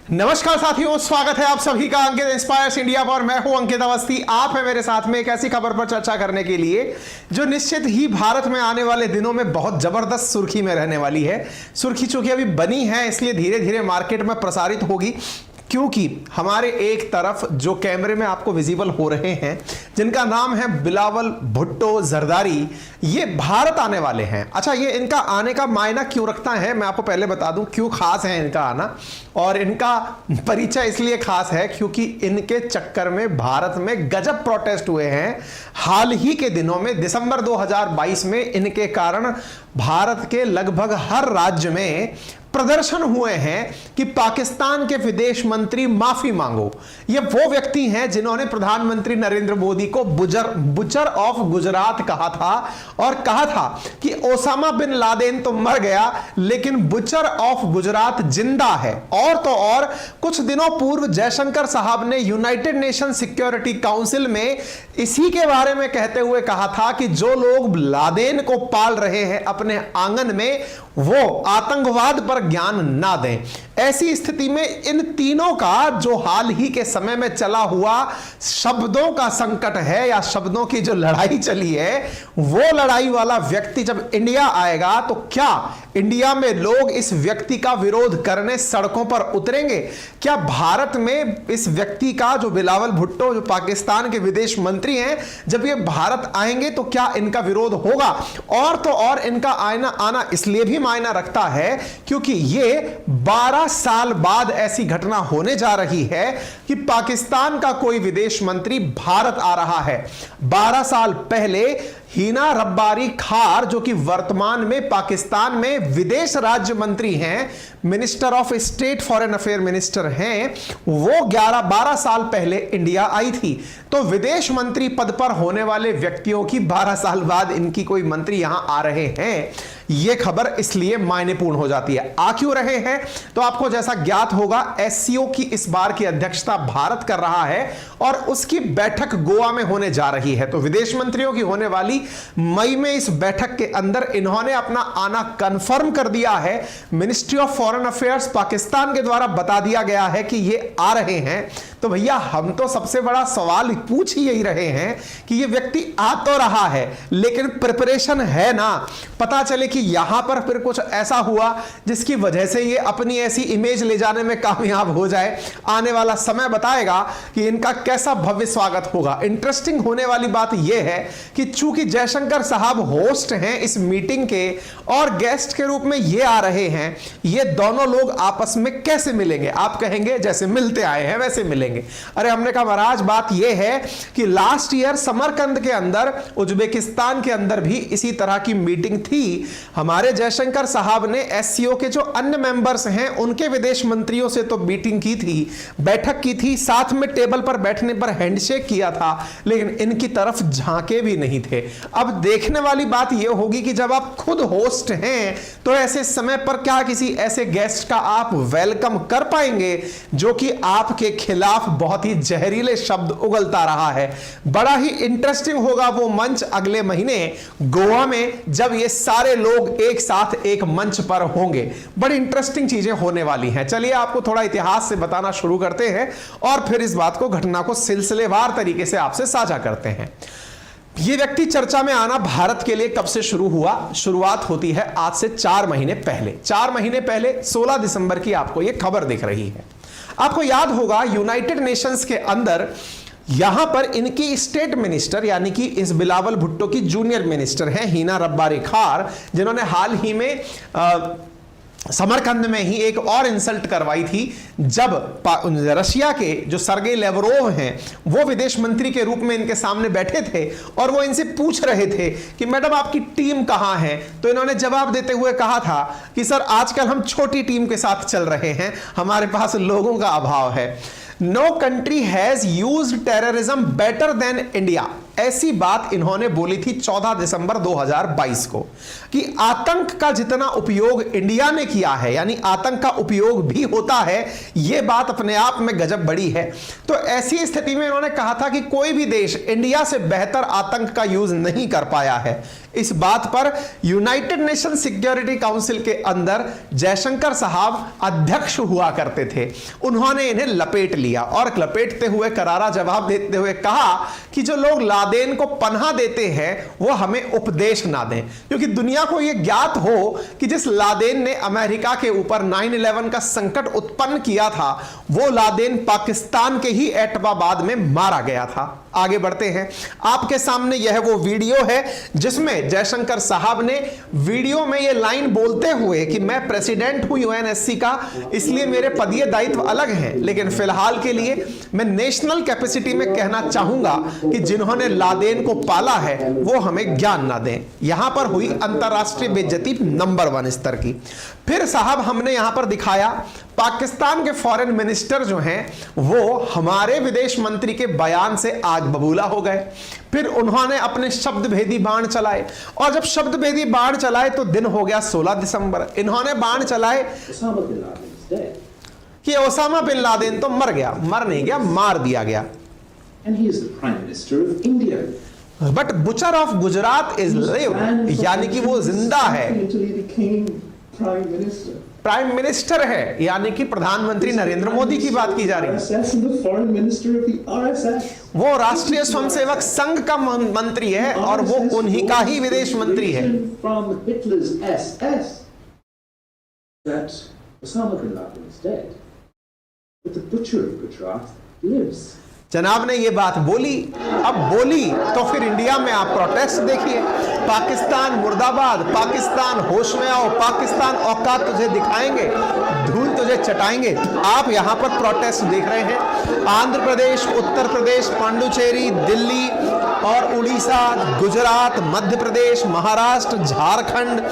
नमस्कार साथियों, स्वागत है आप सभी का अंकित इंस्पायर्स इंडिया पर। मैं हूं अंकित अवस्थी। आप है मेरे साथ में एक ऐसी खबर पर चर्चा करने के लिए जो निश्चित ही भारत में आने वाले दिनों में बहुत जबरदस्त सुर्खी में रहने वाली है। सुर्खी चूंकि अभी बनी है इसलिए धीरे धीरे मार्केट में प्रसारित होगी, क्योंकि हमारे एक तरफ जो कैमरे में आपको विजिबल हो रहे हैं जिनका नाम है बिलावल भुट्टो जरदारी, ये भारत आने वाले हैं। अच्छा, ये इनका आने का मायना क्यों रखता है मैं आपको पहले बता दूं क्यों खास है इनका आना। और इनका परिचय इसलिए खास है क्योंकि इनके चक्कर में भारत में गजब प्रोटेस्ट हुए हैं। हाल ही के दिनों में दिसंबर 2022 में इनके कारण भारत के लगभग हर राज्य में प्रदर्शन हुए हैं कि पाकिस्तान के विदेश मंत्री माफी मांगो। ये वो व्यक्ति हैं जिन्होंने प्रधानमंत्री नरेंद्र मोदी को बुचर ऑफ गुजरात कहा था और कहा था कि ओसामा बिन लादेन तो मर गया लेकिन बुचर ऑफ गुजरात जिंदा है। और तो और कुछ दिनों पूर्व जयशंकर साहब ने यूनाइटेड नेशन सिक्योरिटी काउंसिल में इसी के बारे में कहते हुए कहा था कि जो लोग लादेन को पाल रहे हैं अपने आंगन में वो आतंकवाद पर ज्ञान ना दें। ऐसी स्थिति में इन तीनों का जो हाल ही के समय में चला हुआ शब्दों का संकट है या शब्दों की जो लड़ाई चली है, वो लड़ाई वाला व्यक्ति जब इंडिया आएगा तो क्या इंडिया में लोग इस व्यक्ति का विरोध करने सड़कों पर उतरेंगे? क्या भारत में इस व्यक्ति का जो बिलावल भुट्टो जो पाकिस्तान के विदेश मंत्री हैं, जब ये भारत आएंगे तो क्या इनका विरोध होगा? और तो और इनका आना इसलिए भी मायना रखता है क्योंकि ये 12 साल बाद ऐसी घटना होने जा रही है कि पाकिस्तान का कोई विदेश मंत्री भारत आ रहा है। 12 साल पहले हीना रब्बारी खार जो कि वर्तमान में पाकिस्तान में विदेश राज्य मंत्री हैं, minister of state foreign affair minister हैं, वो 12 साल पहले इंडिया आई थी। तो विदेश मंत्री पद पर होने वाले व्यक्तियों की 12 साल बाद इनकी कोई मंत्री यहां आ रहे हैं, यह खबर इसलिए मायनेपूर्ण हो जाती है। आ क्यों रहे हैं? तो आपको जैसा ज्ञात होगा एससीओ की इस बार की अध्यक्षता भारत कर रहा है और उसकी बैठक गोवा में होने जा रही है। तो विदेश मंत्रियों की होने वाली मई में इस बैठक के अंदर इन्होंने अपना आना कंफर्म कर दिया है। Ministry of foreign affairs Pakistan के द्वारा बता दिया गया है कि ये आ रहे हैं। तो भैया हम तो सबसे बड़ा सवाल पूछ ही यही रहे हैं कि ये व्यक्ति आ तो रहा है लेकिन प्रिपरेशन है ना? पता चले कि यहां पर फिर कुछ ऐसा हुआ जिसकी वजह से ये अपनी ऐसी इमेज ले जाने में कामयाब हो जाए। आने वाला समय बताएगा कि इनका कैसा भव्य स्वागत होगा। इंटरेस्टिंग होने वाली बात यह है कि चूंकि जयशंकर साहब होस्ट हैं इस मीटिंग के और गेस्ट के रूप में ये आ रहे हैं, ये दोनों लोग आपस में कैसे मिलेंगे? आप कहेंगे जैसे मिलते आए हैं वैसे मिलेंगे। अरे हमने कहा महाराज बात यह है कि लास्ट ईयर समरकंद के अंदर उज्बेकिस्तान के अंदर भी इसी तरह की मीटिंग थी। हमारे जयशंकर साहब ने एससीओ के जो अन्य मेंबर्स हैं उनके विदेश मंत्रियों से तो मीटिंग की थी, बैठक की थी, साथ में टेबल पर बैठने पर हैंडशेक किया था, लेकिन इनकी तरफ झांके भी नहीं थे। अब देखने वाली बात यह होगी कि जब आप खुद होस्ट हैं तो ऐसे समय पर क्या किसी ऐसे गेस्ट का आप वेलकम कर पाएंगे जो कि आपके खिलाफ बहुत ही जहरीले शब्द उगलता रहा है। बड़ा ही इंटरेस्टिंग होगा वो मंच अगले महीने गोवा में जब ये सारे लोग एक साथ एक मंच पर होंगे। बड़ी इंटरेस्टिंग चीजें होने वाली हैं। चलिए आपको थोड़ा इतिहास से बताना शुरू करते हैं और फिर इस बात को घटना को सिलसिलेवार तरीके से आपसे साझा करते हैं। यह व्यक्ति चर्चा में आना भारत के लिए कब से शुरू हुआ? शुरुआत होती है आज से 4 महीने पहले। 4 महीने पहले 16 दिसंबर की आपको यह खबर दिख रही है। आपको याद होगा यूनाइटेड नेशंस के अंदर यहां पर इनकी स्टेट मिनिस्टर यानी कि इस बिलावल भुट्टो की जूनियर मिनिस्टर हैं हीना रब्बारी खार, जिन्होंने हाल ही में समरकंद में ही एक और इंसल्ट करवाई थी जब रशिया के जो सर्गेई लेवरोव हैं वो विदेश मंत्री के रूप में इनके सामने बैठे थे और वो इनसे पूछ रहे थे कि मैडम आपकी टीम कहां है? तो इन्होंने जवाब देते हुए कहा था कि सर आजकल हम छोटी टीम के साथ चल रहे हैं, हमारे पास लोगों का अभाव है। No country has used terrorism better than India. ऐसी बात इन्होंने बोली थी 14 दिसंबर 2022 को कि आतंक का जितना उपयोग इंडिया ने किया है, यानी आतंक का उपयोग भी होता है, यह बात अपने आप में गजब बड़ी है। तो ऐसी स्थिति में इन्होंने कहा था कि कोई भी देश इंडिया से बेहतर आतंक का यूज नहीं कर पाया है। इस बात पर यूनाइटेड नेशन सिक्योरिटी काउंसिल के अंदर जयशंकर साहब अध्यक्ष हुआ करते थे। उन्होंने इन्हें लपेट लिया और लपेटते हुए करारा जवाब देते हुए कहा कि जो लोग लादेन को पनाह देते हैं वो हमें उपदेश ना दें, क्योंकि दुनिया को यह ज्ञात हो कि जिस लादेन ने अमेरिका के ऊपर 9/11 का संकट उत्पन्न किया था वो लादेन पाकिस्तान के ही एटमाबाद में मारा गया था। आगे बढ़ते हैं, आपके सामने यह वो वीडियो है जिसमें जयशंकर साहब ने वीडियो में यह लाइन बोलते हुए कि मैं प्रेसिडेंट हूं यूएनएससी का, इसलिए मेरे पदीय दायित्व अलग हैं, लेकिन फिलहाल के लिए मैं नेशनल कैपेसिटी में कहना चाहूंगा कि जिन्होंने लादेन को पाला है वो हमें ज्ञान ना दें। यहां पर हुई अंतरराष्ट्रीय बेइज्जती नंबर 1 स्तर की। फिर साहब हमने यहां पर दिखाया पाकिस्तान के फॉरेन मिनिस्टर जो हैं वो हमारे विदेश मंत्री के बयान से आग बबूला हो गए। फिर उन्होंने अपने शब्द भेदी बाण चलाए, और जब शब्द भेदी बाण चलाए तो दिन हो गया 16 दिसंबर। इन्होंने बाण चलाए कि ओसामा बिन लादेन तो मर गया, मर नहीं गया, मार दिया गया। But butcher of Gujarat is live, यानी कि वो जिंदा है, प्राइम मिनिस्टर है, यानी कि प्रधानमंत्री नरेंद्र मोदी की बात की जा रही है। वो राष्ट्रीय स्वयंसेवक संघ का मंत्री है और वो उन्हीं का ही विदेश मंत्री है। जनाब ने ये बात बोली, अब बोली तो फिर इंडिया में आप प्रोटेस्ट देखिए, पाकिस्तान मुर्दाबाद, पाकिस्तान होश में आओ, पाकिस्तान औकात तुझे दिखाएंगे, धूल तुझे चटाएंगे। आप यहां पर प्रोटेस्ट देख रहे हैं। आंध्र प्रदेश, उत्तर प्रदेश, पांडुचेरी, दिल्ली और उड़ीसा, गुजरात, मध्य प्रदेश, महाराष्ट्र, झारखंड,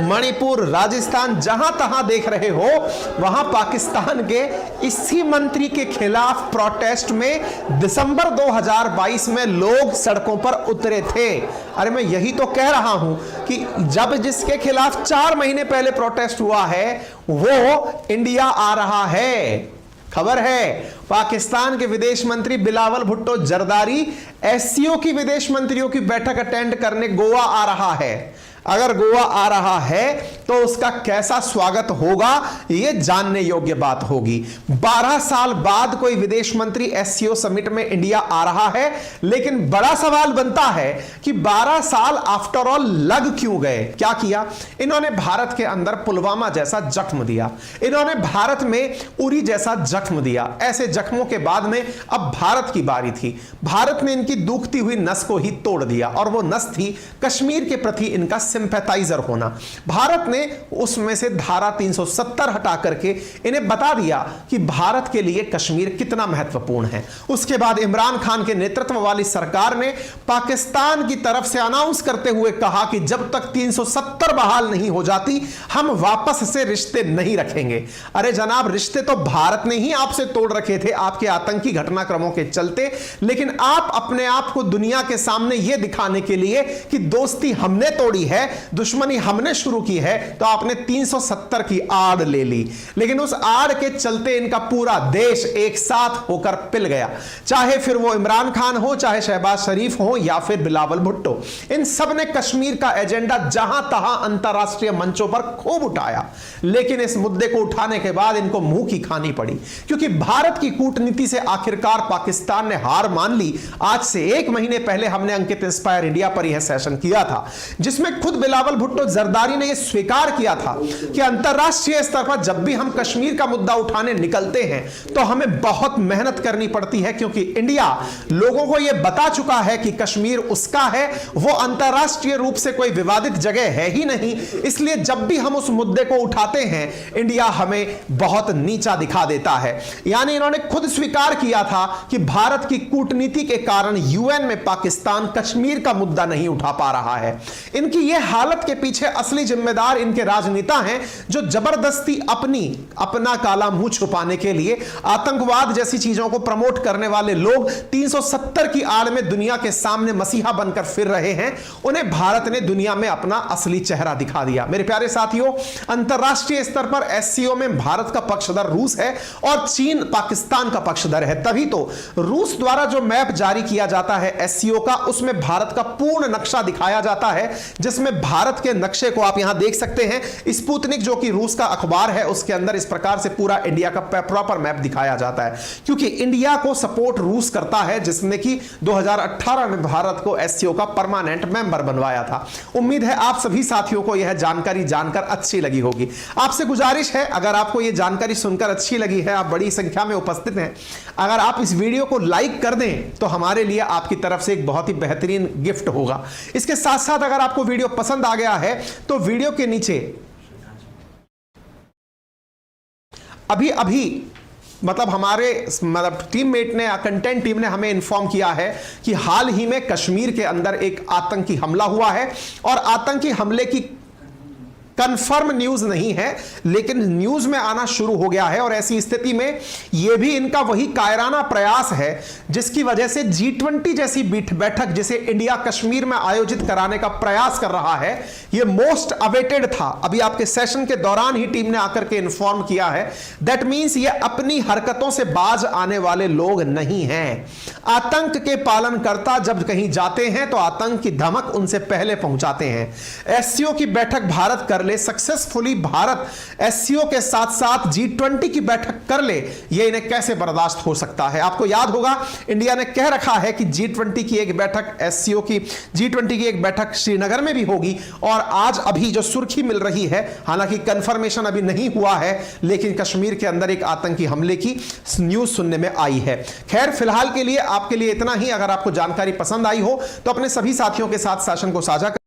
मणिपुर, राजस्थान, जहां तहां देख रहे हो वहां पाकिस्तान के इसी मंत्री के खिलाफ प्रोटेस्ट में दिसंबर 2022 में लोग सड़कों पर उतरे थे। अरे मैं यही तो कह रहा हूं कि जब जिसके खिलाफ 4 महीने पहले प्रोटेस्ट हुआ है वो इंडिया आ रहा है। खबर है पाकिस्तान के विदेश मंत्री बिलावल भुट्टो जरदारी एससीओ की विदेश मंत्रियों की बैठक अटेंड करने गोवा आ रहा है। अगर गोवा आ रहा है तो उसका कैसा स्वागत होगा यह जानने योग्य बात होगी। 12 साल बाद कोई विदेश मंत्री एससीओ समिट में इंडिया आ रहा है, लेकिन बड़ा सवाल बनता है कि 12 साल आफ्टर ऑल लग क्यों गए। क्या किया इन्होंने? भारत के अंदर पुलवामा जैसा जख्म दिया, इन्होंने भारत में उरी जैसा जख्म दिया। ऐसे जख्मों के बाद में अब भारत की बारी थी। भारत ने इनकी दुखती हुई नस को ही तोड़ दिया और वो नस थी कश्मीर के प्रति इनका सिंपैथाइजर होना। भारत ने उसमें से धारा 370 हटा करके इन्हें बता दिया कि भारत के लिए कश्मीर कितना महत्वपूर्ण है। उसके बाद इमरान खान के नेतृत्व वाली सरकार ने पाकिस्तान की तरफ से अनाउंस करते हुए कहा कि जब तक 370 बहाल नहीं हो जाती हम वापस से रिश्ते नहीं रखेंगे। अरे जनाब, रिश्ते तो भारत ने ही आपसे तोड़ रखे थे आपके आतंकी घटनाक्रमों के चलते, लेकिन आप अपने आप को दुनिया के सामने यह दिखाने के लिए कि दोस्ती हमने तोड़ी है, दुश्मनी हमने शुरू की है, तो आपने 370 की आड़ ले ली। लेकिन उस आड़ के चलते इनका पूरा देश एक साथ होकर पिल गया। चाहे फिर वो इमरान खान हो, चाहे शहबाज शरीफ हो या फिर बिलावल भुट्टो, इन सब ने कश्मीर का एजेंडा जहां तहां अंतरराष्ट्रीय मंचों पर खूब उठाया। लेकिन इस मुद्दे को उठाने के बाद इनको मुंह की खानी पड़ी, क्योंकि भारत की कूटनीति से आखिरकार पाकिस्तान ने हार मान ली। आज से 1 महीने पहले हमने अंकित इंस्पायर इंडिया पर यह सेशन किया था, जिसमें खुद बिलावल भुट्टो जरदारी ने यह स्वीकार किया था कि अंतरराष्ट्रीय स्तर पर जब भी हम कश्मीर का मुद्दा उठाने निकलते हैं तो हमें बहुत मेहनत करनी पड़ती है, क्योंकि इंडिया लोगों को यह बता चुका है कि कश्मीर उसका है, वो अंतरराष्ट्रीय रूप से कोई विवादित जगह है ही नहीं। इसलिए जब भी हम उस मुद्दे को उठाते हैं इंडिया हमें बहुत नीचा दिखा देता है। यानी इन्होंने खुद स्वीकार किया था कि भारत की कूटनीति के कारण यूएन में पाकिस्तान कश्मीर का मुद्दा नहीं उठा पा रहा है। इनकी यह हालत के पीछे असली जिम्मेदार इनके राजनेता हैं, जो जबरदस्ती अपना काला मुंह छुपाने के लिए आतंकवाद जैसी चीजों को प्रमोट करने वाले लोग 370 की आड़ में दुनिया के सामने मसीहा बनकर फिर रहे हैं। उन्हें भारत ने दुनिया में अपना असली चेहरा दिखा दिया। मेरे प्यारे साथियों, अंतरराष्ट्रीय स्तर पर एससीओ में भारत का पक्षधर रूस है और चीन पाकिस्तान का पक्षधर है। तभी तो रूस द्वारा जो मैप जारी किया जाता है एससीओ का, उसमें भारत का पूर्ण नक्शा दिखाया जाता है, जिसमें भारत के नक्शे को आप यहां देख सकते हैं। स्पुतनिक जो कि रूस का अखबार है, उसके अंदर इस प्रकार से पूरा इंडिया का प्रॉपर मैप दिखाया जाता है, क्योंकि इंडिया को सपोर्ट रूस करता है, जिसने कि 2018 में भारत को एससीओ का परमानेंट मेंबर बनवाया था। उम्मीद है आप सभी साथियों को यह जानकारी जानकर अच्छी लगी होगी। आपसे गुजारिश है, अगर आपको यह जानकारी सुनकर अच्छी लगी है, आप बड़ी संख्या में उपस्थित हैं, अगर आप इस वीडियो को लाइक कर दें तो हमारे लिए आपकी तरफ से एक बहुत ही बेहतरीन गिफ्ट होगा। इसके साथ साथ अगर आपको वीडियो पसंद आ गया है तो वीडियो के नीचे अभी हमारे टीममेट ने, कंटेंट टीम ने हमें इन्फॉर्म किया है कि हाल ही में कश्मीर के अंदर एक आतंकी हमला हुआ है, और आतंकी हमले की कंफर्म न्यूज नहीं है, लेकिन न्यूज में आना शुरू हो गया है। और ऐसी स्थिति में यह भी इनका वही कायराना प्रयास है जिसकी वजह से G20 जैसी बैठक जिसे इंडिया कश्मीर में आयोजित कराने का प्रयास कर रहा है, यह मोस्ट अवेटेड था। अभी आपके सेशन के दौरान ही टीम ने आकर के इन्फॉर्म किया है। दैट मींस ये अपनी हरकतों से बाज आने वाले लोग नहीं हैं। आतंक के पालनकर्ता जब कहीं जाते हैं तो आतंक की धमक उनसे पहले पहुंचाते हैं। एससीओ की बैठक भारत कर ले सक्सेसफुली, भारत एससीओ के साथ साथ G20 की बैठक कर ले, यह इन्हें कैसे बर्दाश्त हो सकता है। आपको याद होगा इंडिया ने कह रखा है कि G20 की एक बैठक, एससीओ की G20 की एक बैठक श्रीनगर में भी होगी, और आज अभी जो सुर्खी मिल रही है, हालांकि कंफर्मेशन अभी नहीं हुआ है, लेकिन कश्मीर के अंदर एक आतंकी हमले की न्यूज सुनने में आई है। खैर, फिलहाल के लिए आपके लिए इतना ही। अगर आपको जानकारी पसंद आई हो तो अपने सभी साथियों के साथ सेशन को साझा